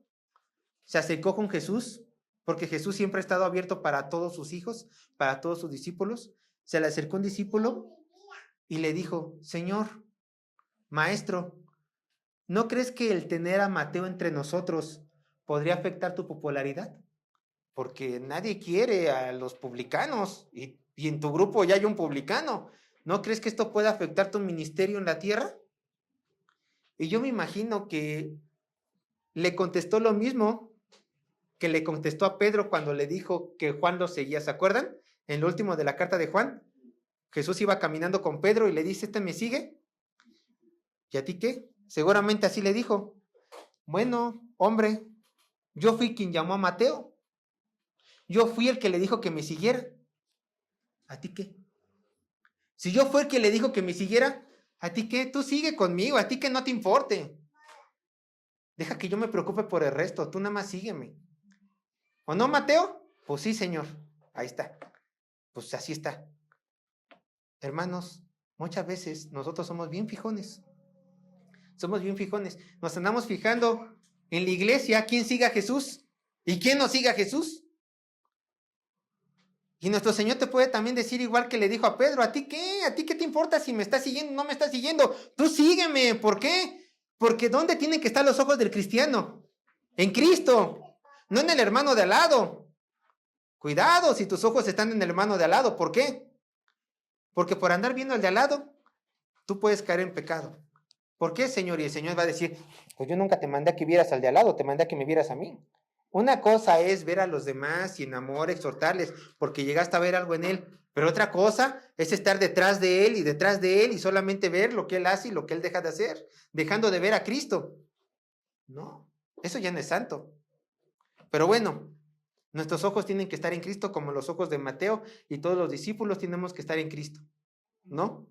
[SPEAKER 1] se acercó con Jesús, porque Jesús siempre ha estado abierto para todos sus hijos, para todos sus discípulos. Se le acercó un discípulo y le dijo, Señor, Maestro, ¿no crees que el tener a Mateo entre nosotros podría afectar tu popularidad? Porque nadie quiere a los publicanos y en tu grupo ya hay un publicano. ¿No crees que esto pueda afectar tu ministerio en la tierra? Y yo me imagino que le contestó lo mismo que le contestó a Pedro cuando le dijo que Juan lo seguía. ¿Se acuerdan? En lo último de la carta de Juan, Jesús iba caminando con Pedro y le dice, ¿este me sigue? ¿Y a ti qué? Seguramente así le dijo. Bueno, hombre, yo fui quien llamó a Mateo. Yo fui el que le dijo que me siguiera. ¿A ti qué? Si yo fui el que le dijo que me siguiera, ¿a ti qué? Tú sigue conmigo, a ti que no te importe. Deja que yo me preocupe por el resto, tú nada más sígueme. ¿O no, Mateo? Pues sí, Señor. Ahí está. Pues así está. Hermanos, muchas veces nosotros somos bien fijones. Nos andamos fijando en la iglesia quién sigue a Jesús y quién no sigue a Jesús. Y nuestro Señor te puede también decir igual que le dijo a Pedro, ¿a ti qué? ¿A ti qué te importa si me estás siguiendo o no me estás siguiendo? Tú sígueme. ¿Por qué? Porque ¿dónde tienen que estar los ojos del cristiano? En Cristo, no en el hermano de al lado. Cuidado si tus ojos están en el hermano de al lado. ¿Por qué? Porque por andar viendo al de al lado, tú puedes caer en pecado. ¿Por qué, Señor? Y el Señor va a decir, pues yo nunca te mandé a que vieras al de al lado, te mandé a que me vieras a mí. Una cosa es ver a los demás y en amor exhortarles, porque llegaste a ver algo en él, Pero otra cosa es estar detrás de él y solamente ver lo que él hace y lo que él deja de hacer, dejando de ver a Cristo. No, eso ya no es santo. Pero bueno, nuestros ojos tienen que estar en Cristo como los ojos de Mateo y todos los discípulos tenemos que estar en Cristo, ¿no?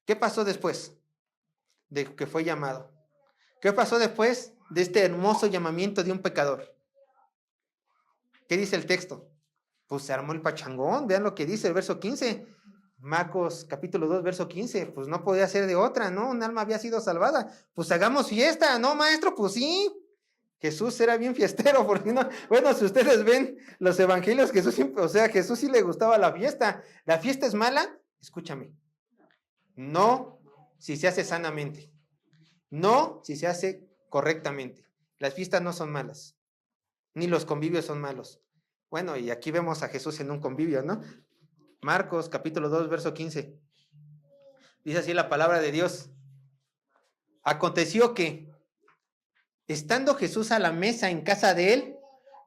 [SPEAKER 1] ¿Qué pasó después de que fue llamado? ¿Qué pasó después de este hermoso llamamiento de un pecador? ¿Qué dice el texto? Pues se armó el pachangón, vean lo que dice el verso 15. Marcos capítulo 2, verso 15. Pues no podía ser de otra, ¿no? Un alma había sido salvada. Pues hagamos fiesta, ¿no, maestro? Pues sí. Jesús era bien fiestero, porque no, bueno, si ustedes ven los evangelios, Jesús siempre, o sea, Jesús sí le gustaba la fiesta. ¿La fiesta es mala? Escúchame. No si se hace sanamente. No si se hace correctamente. Las fiestas no son malas, ni los convivios son malos. Bueno, y aquí vemos a Jesús en un convivio, ¿no? Marcos capítulo 2, verso 15. Dice así la palabra de Dios. Aconteció que, estando Jesús a la mesa en casa de él,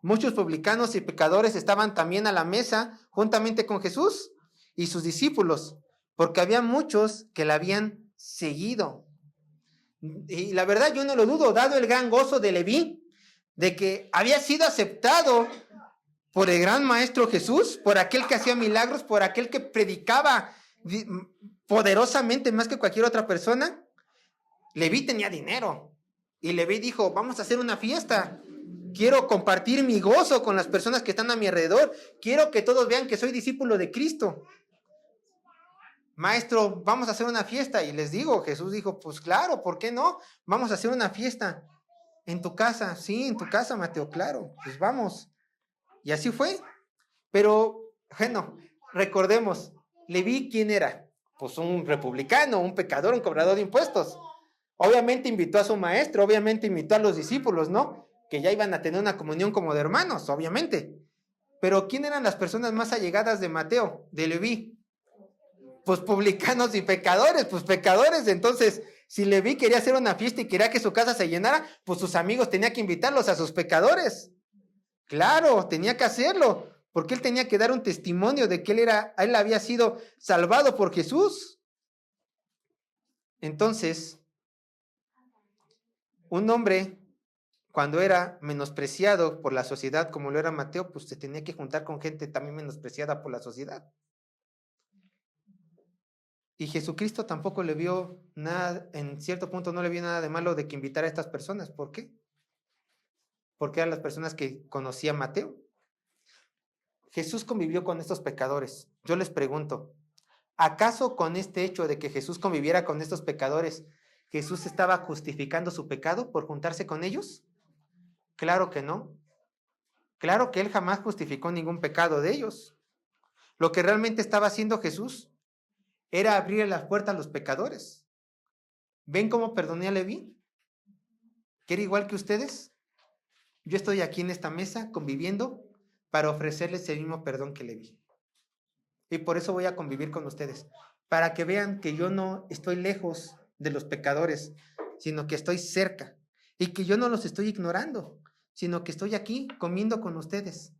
[SPEAKER 1] muchos publicanos y pecadores estaban también a la mesa juntamente con Jesús y sus discípulos, porque había muchos que la habían seguido. Y la verdad yo no lo dudo, dado el gran gozo de Leví, de que había sido aceptado por el gran maestro Jesús, por aquel que hacía milagros, por aquel que predicaba poderosamente más que cualquier otra persona. Leví tenía dinero y Leví dijo, vamos a hacer una fiesta. Quiero compartir mi gozo con las personas que están a mi alrededor. Quiero que todos vean que soy discípulo de Cristo. Maestro, vamos a hacer una fiesta. Y les digo, Jesús dijo, pues claro, ¿por qué no? Vamos a hacer una fiesta en tu casa. Sí, en tu casa, Mateo, claro, pues vamos. Y así fue. Pero, bueno, recordemos, Leví, ¿quién era? Pues un republicano, un pecador, un cobrador de impuestos. Obviamente invitó a su maestro, obviamente invitó a los discípulos, ¿no? Que ya iban a tener una comunión como de hermanos, obviamente. Pero ¿quién eran las personas más allegadas de Mateo, de Leví? Pues publicanos y pecadores, pues pecadores. Entonces, si Leví quería hacer una fiesta y quería que su casa se llenara, pues sus amigos tenían que invitarlos a sus pecadores. Claro, tenía que hacerlo, porque él tenía que dar un testimonio de que él había sido salvado por Jesús. Entonces, un hombre, cuando era menospreciado por la sociedad, como lo era Mateo, pues se tenía que juntar con gente también menospreciada por la sociedad. Y Jesucristo tampoco le vio nada, en cierto punto no le vio nada de malo de que invitara a estas personas. ¿Por qué? Porque eran las personas que conocía Mateo. Jesús convivió con estos pecadores. Yo les pregunto, ¿acaso con este hecho de que Jesús conviviera con estos pecadores, Jesús estaba justificando su pecado por juntarse con ellos? Claro que no. Claro que él jamás justificó ningún pecado de ellos. Lo que realmente estaba haciendo Jesús era abrir las puertas a los pecadores. ¿Ven cómo perdoné a Leví? ¿Que era igual que ustedes? Yo estoy aquí en esta mesa conviviendo para ofrecerles el mismo perdón que Leví. Y por eso voy a convivir con ustedes, para que vean que yo no estoy lejos de los pecadores, sino que estoy cerca, y que yo no los estoy ignorando, sino que estoy aquí comiendo con ustedes,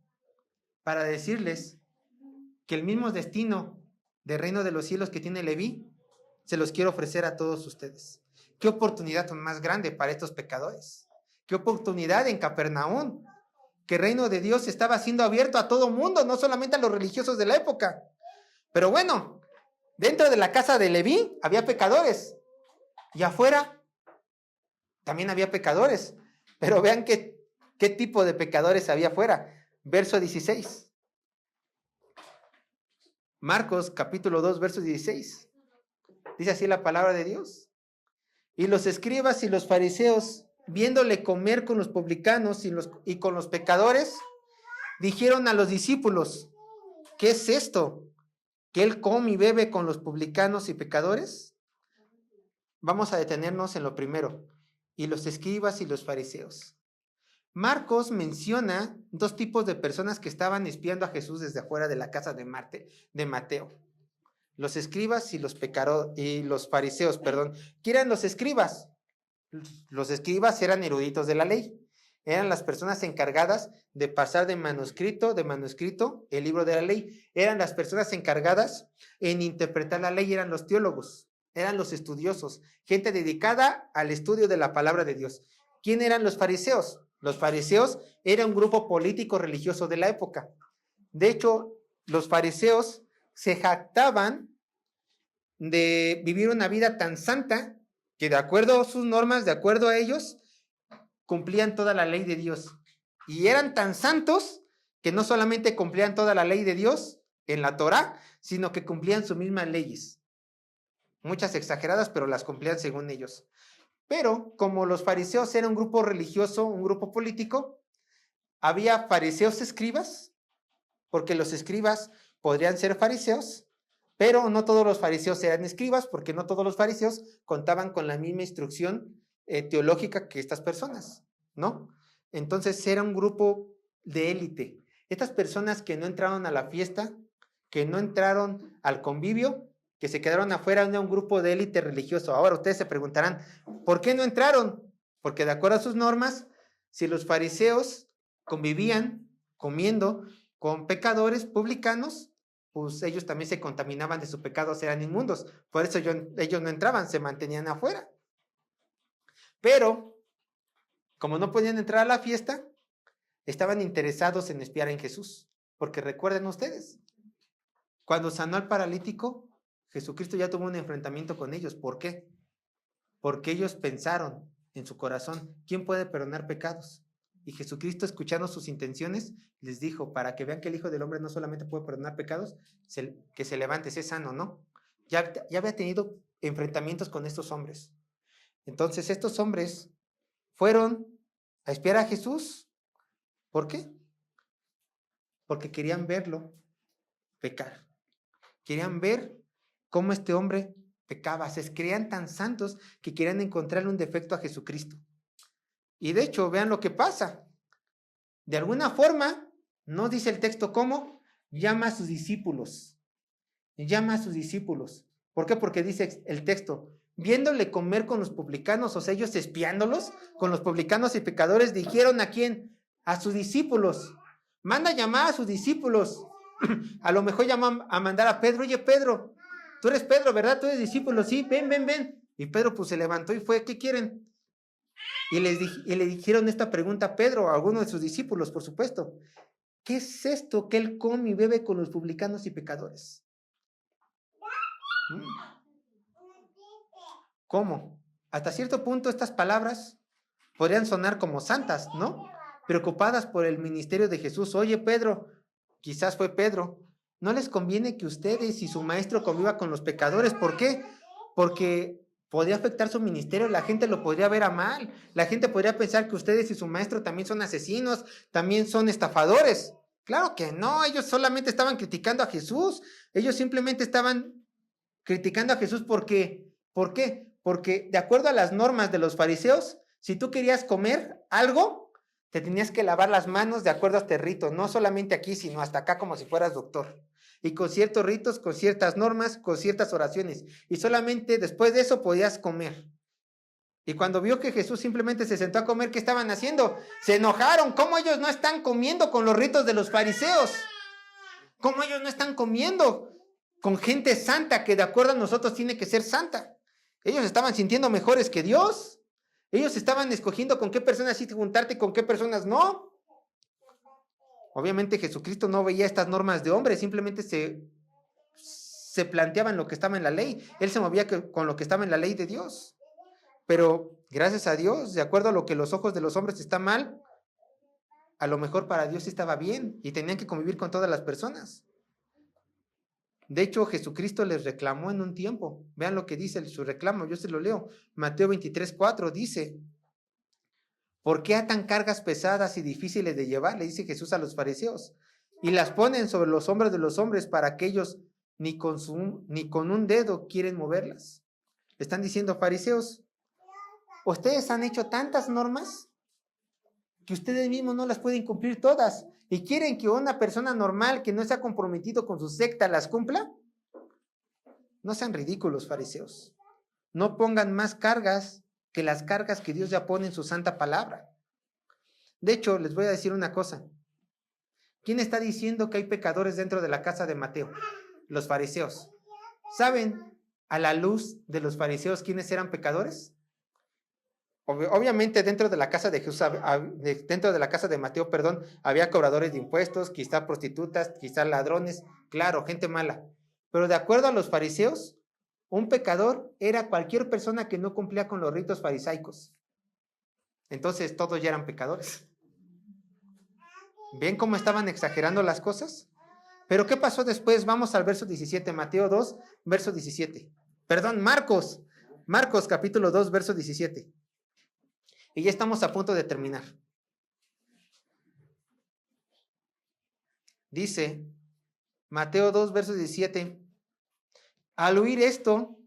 [SPEAKER 1] para decirles que el mismo destino del reino de los cielos que tiene Leví, se los quiero ofrecer a todos ustedes. ¿Qué oportunidad más grande para estos pecadores? ¿Qué oportunidad en Capernaum? Que el reino de Dios estaba siendo abierto a todo mundo, no solamente a los religiosos de la época. Pero bueno, dentro de la casa de Leví había pecadores y afuera también había pecadores. Pero vean qué tipo de pecadores había afuera. Verso 16. Marcos capítulo 2, verso 16. Dice así la palabra de Dios. Y los escribas y los fariseos, viéndole comer con los publicanos y con los pecadores, dijeron a los discípulos, ¿qué es esto? ¿Que él come y bebe con los publicanos y pecadores? Vamos a detenernos en lo primero. Y los escribas y los fariseos. Marcos menciona dos tipos de personas que estaban espiando a Jesús desde afuera de la casa de Mateo. Los escribas y los fariseos, perdón. ¿Qué eran los escribas? Los escribas eran eruditos de la ley. Eran las personas encargadas de pasar de manuscrito el libro de la ley. Eran las personas encargadas en interpretar la ley, eran los teólogos, eran los estudiosos, gente dedicada al estudio de la palabra de Dios. ¿Quién eran los fariseos? Los fariseos eran un grupo político religioso de la época. De hecho, los fariseos se jactaban de vivir una vida tan santa que de acuerdo a sus normas, de acuerdo a ellos, cumplían toda la ley de Dios. Y eran tan santos que no solamente cumplían toda la ley de Dios en la Torá, sino que cumplían sus mismas leyes. Muchas exageradas, pero las cumplían según ellos. Pero como los fariseos eran un grupo religioso, un grupo político, había fariseos escribas, porque los escribas podrían ser fariseos, pero no todos los fariseos eran escribas, porque no todos los fariseos contaban con la misma instrucción teológica que estas personas, ¿no? Entonces era un grupo de élite. Estas personas que no entraron a la fiesta, que no entraron al convivio, que se quedaron afuera, era un grupo de élite religioso. Ahora ustedes se preguntarán, ¿por qué no entraron? Porque de acuerdo a sus normas, si los fariseos convivían comiendo con pecadores publicanos, pues ellos también se contaminaban de sus pecados, eran inmundos. Por eso ellos no entraban, se mantenían afuera. Pero, como no podían entrar a la fiesta, estaban interesados en espiar en Jesús. Porque recuerden ustedes, cuando sanó al paralítico, Jesucristo ya tuvo un enfrentamiento con ellos. ¿Por qué? Porque ellos pensaron en su corazón, ¿quién puede perdonar pecados? Y Jesucristo, escuchando sus intenciones, les dijo, para que vean que el Hijo del Hombre no solamente puede perdonar pecados, que se levante, sea sano, ¿no? Ya había tenido enfrentamientos con estos hombres. Entonces estos hombres fueron a espiar a Jesús. ¿Por qué? Porque querían verlo pecar. Querían ver cómo este hombre pecaba. Se creían tan santos que querían encontrarle un defecto a Jesucristo. Y de hecho, vean lo que pasa. De alguna forma, no dice el texto cómo, llama a sus discípulos. Llama a sus discípulos. ¿Por qué? Porque dice el texto, viéndole comer con los publicanos, o sea, ellos espiándolos con los publicanos y pecadores, dijeron ¿a quién? A sus discípulos. Manda a llamar a sus discípulos. A lo mejor llama a mandar a Pedro. Oye, Pedro, tú eres Pedro, ¿verdad? Tú eres discípulo, sí, ven. Y Pedro pues se levantó y fue, ¿qué quieren? Y le dijeron esta pregunta a Pedro, a alguno de sus discípulos, por supuesto. ¿Qué es esto que él come y bebe con los publicanos y pecadores? ¿Cómo? Hasta cierto punto estas palabras podrían sonar como santas, ¿no? Preocupadas por el ministerio de Jesús. Oye, Pedro, quizás fue Pedro, no les conviene que ustedes y su maestro conviva con los pecadores. ¿Por qué? Porque podría afectar su ministerio, la gente lo podría ver a mal, la gente podría pensar que ustedes y su maestro también son asesinos, también son estafadores. Claro que no, ellos solamente estaban criticando a Jesús, ellos simplemente estaban criticando a Jesús porque, ¿por qué? Porque de acuerdo a las normas de los fariseos, si tú querías comer algo, te tenías que lavar las manos de acuerdo a este rito, no solamente aquí, sino hasta acá como si fueras doctor. Y con ciertos ritos, con ciertas normas, con ciertas oraciones. Y solamente después de eso podías comer. Y cuando vio que Jesús simplemente se sentó a comer, ¿qué estaban haciendo? Se enojaron. ¿Cómo ellos no están comiendo con los ritos de los fariseos? ¿Cómo ellos no están comiendo con gente santa que de acuerdo a nosotros tiene que ser santa? Ellos estaban sintiendo mejores que Dios. Ellos estaban escogiendo con qué personas sí juntarte y con qué personas no. Obviamente Jesucristo no veía estas normas de hombre, simplemente se planteaba en lo que estaba en la ley. Él se movía con lo que estaba en la ley de Dios. Pero gracias a Dios, de acuerdo a lo que los ojos de los hombres está mal, a lo mejor para Dios sí estaba bien y tenían que convivir con todas las personas. De hecho, Jesucristo les reclamó en un tiempo. Vean lo que dice su reclamo, yo se lo leo. Mateo 23:4 dice, ¿por qué atan cargas pesadas y difíciles de llevar? Le dice Jesús a los fariseos. Y las ponen sobre los hombros de los hombres para que ellos ni con un dedo quieren moverlas. Le están diciendo, fariseos, ustedes han hecho tantas normas que ustedes mismos no las pueden cumplir todas. ¿Y quieren que una persona normal que no se ha comprometido con su secta las cumpla? No sean ridículos, fariseos. No pongan más cargas que las cargas que Dios ya pone en su santa palabra. De hecho, les voy a decir una cosa. ¿Quién está diciendo que hay pecadores dentro de la casa de Mateo? Los fariseos. ¿Saben a la luz de los fariseos quiénes eran pecadores? Obviamente dentro de la casa de Jesús, dentro de la casa de Mateo, perdón, había cobradores de impuestos, quizá prostitutas, quizá ladrones, claro, gente mala. Pero de acuerdo a los fariseos, un pecador era cualquier persona que no cumplía con los ritos farisaicos. Entonces todos ya eran pecadores. ¿Ven cómo estaban exagerando las cosas? Pero ¿qué pasó después? Vamos al verso 17, Mateo 2, verso 17. Perdón, Marcos capítulo 2, verso 17. Y ya estamos a punto de terminar. Dice, Mateo 2, verso 17. Al oír esto,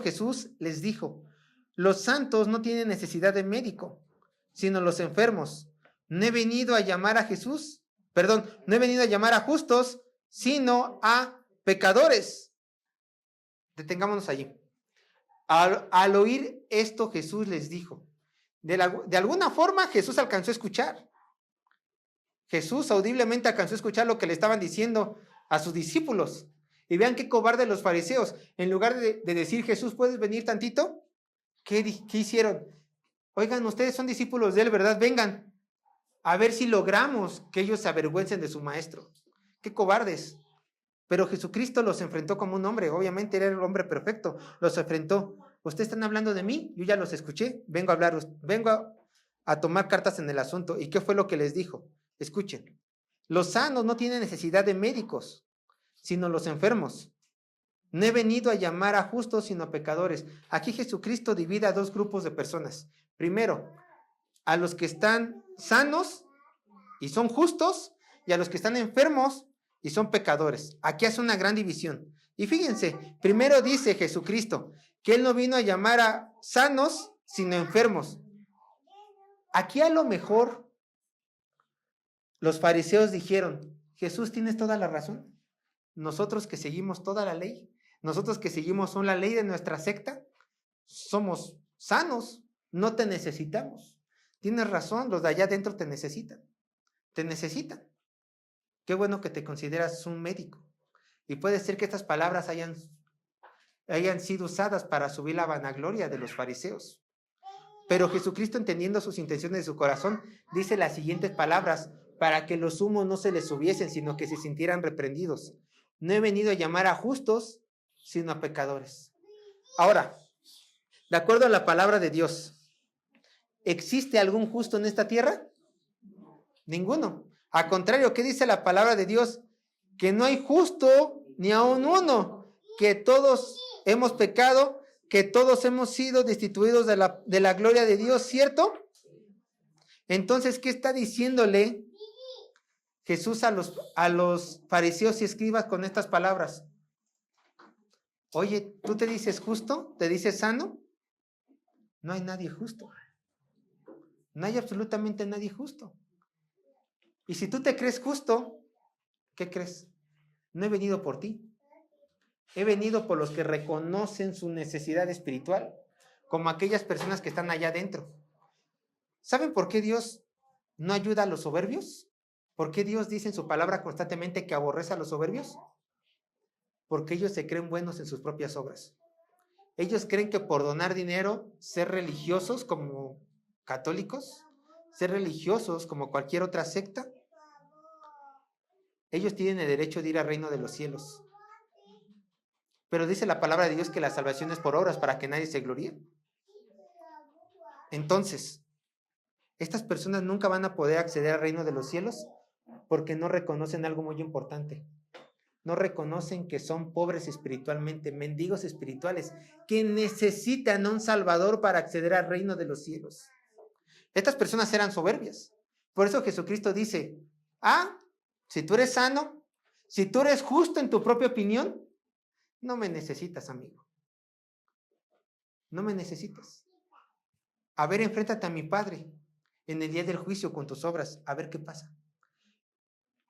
[SPEAKER 1] Jesús les dijo, los santos no tienen necesidad de médico, sino los enfermos. No he venido a llamar a justos, sino a pecadores. Detengámonos allí. Al oír esto, Jesús les dijo. De alguna forma, Jesús alcanzó a escuchar. Jesús audiblemente alcanzó a escuchar lo que le estaban diciendo a sus discípulos. Y vean qué cobardes los fariseos. En lugar de decir, Jesús, ¿puedes venir tantito? ¿Qué hicieron? Oigan, ustedes son discípulos de él, ¿verdad? Vengan. A ver si logramos que ellos se avergüencen de su maestro. ¡Qué cobardes! Pero Jesucristo los enfrentó como un hombre. Obviamente era el hombre perfecto. Los enfrentó. ¿Ustedes están hablando de mí? Yo ya los escuché. Vengo a hablar. Vengo a tomar cartas en el asunto. ¿Y qué fue lo que les dijo? Escuchen. Los sanos no tienen necesidad de médicos, sino los enfermos. No he venido a llamar a justos, sino a pecadores. Aquí Jesucristo divide a dos grupos de personas. Primero, a los que están sanos y son justos, y a los que están enfermos y son pecadores. Aquí hace una gran división. Y fíjense, primero dice Jesucristo que Él no vino a llamar a sanos, sino enfermos. Aquí a lo mejor los fariseos dijeron, Jesús, tienes toda la razón. Nosotros que seguimos toda la ley, nosotros que seguimos la ley de nuestra secta, somos sanos, no te necesitamos. Tienes razón, los de allá adentro te necesitan. Te necesitan. Qué bueno que te consideras un médico. Y puede ser que estas palabras hayan sido usadas para subir la vanagloria de los fariseos. Pero Jesucristo, entendiendo sus intenciones de su corazón, dice las siguientes palabras para que los humos no se les subiesen, sino que se sintieran reprendidos. No he venido a llamar a justos, sino a pecadores. Ahora, de acuerdo a la palabra de Dios, ¿existe algún justo en esta tierra? Ninguno. Al contrario, ¿qué dice la palabra de Dios? Que no hay justo ni aun uno, que todos hemos pecado, que todos hemos sido destituidos de la gloria de Dios, ¿cierto? Entonces, ¿qué está diciéndole Jesús a los fariseos y escribas con estas palabras? Oye, ¿tú te dices justo? ¿Te dices sano? No hay nadie justo. No hay absolutamente nadie justo. Y si tú te crees justo, ¿qué crees? No he venido por ti. He venido por los que reconocen su necesidad espiritual, como aquellas personas que están allá adentro. ¿Saben por qué Dios no ayuda a los soberbios? ¿Por qué Dios dice en su palabra constantemente que aborrece a los soberbios? Porque ellos se creen buenos en sus propias obras. Ellos creen que por donar dinero, ser religiosos como católicos, ser religiosos como cualquier otra secta, ellos tienen el derecho de ir al reino de los cielos. Pero dice la palabra de Dios que la salvación es por obras para que nadie se gloríe. Entonces, estas personas nunca van a poder acceder al reino de los cielos porque no reconocen algo muy importante. No reconocen que son pobres espiritualmente, mendigos espirituales, que necesitan a un Salvador para acceder al reino de los cielos. Estas personas eran soberbias. Por eso Jesucristo dice, si tú eres sano, si tú eres justo en tu propia opinión, no me necesitas, amigo. No me necesitas. A ver, enfréntate a mi Padre en el día del juicio con tus obras, a ver qué pasa.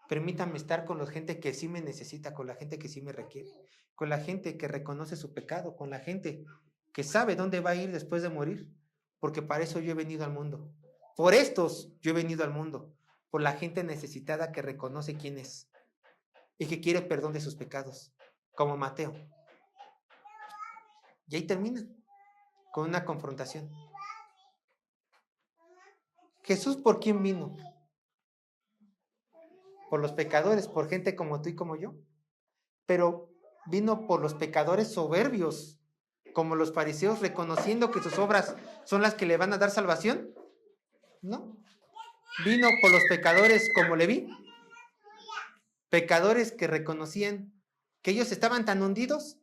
[SPEAKER 1] Permítame estar con la gente que sí me necesita, con la gente que sí me requiere, con la gente que reconoce su pecado, con la gente que sabe dónde va a ir después de morir, porque para eso yo he venido al mundo, Por estos yo he venido al mundo, por la gente necesitada que reconoce quién es y que quiere perdón de sus pecados, como Mateo. Y ahí termina con una confrontación. Jesús, ¿por quién vino? Por los pecadores, por gente como tú y como yo. Pero vino por los pecadores soberbios, como los fariseos, reconociendo que sus obras son las que le van a dar salvación. ¿No? Vino por los pecadores como Leví, pecadores que reconocían que ellos estaban tan hundidos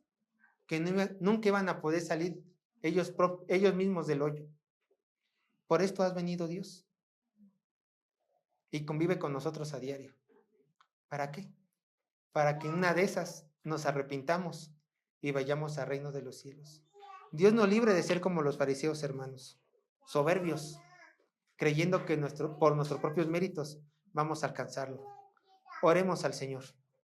[SPEAKER 1] que nunca iban a poder salir ellos mismos del hoyo. Por esto has venido Dios y convive con nosotros a diario. ¿Para qué? Para que en una de esas nos arrepintamos y vayamos al reino de los cielos. Dios nos libre de ser como los fariseos, hermanos, soberbios, creyendo que por nuestros propios méritos vamos a alcanzarlo. Oremos al Señor.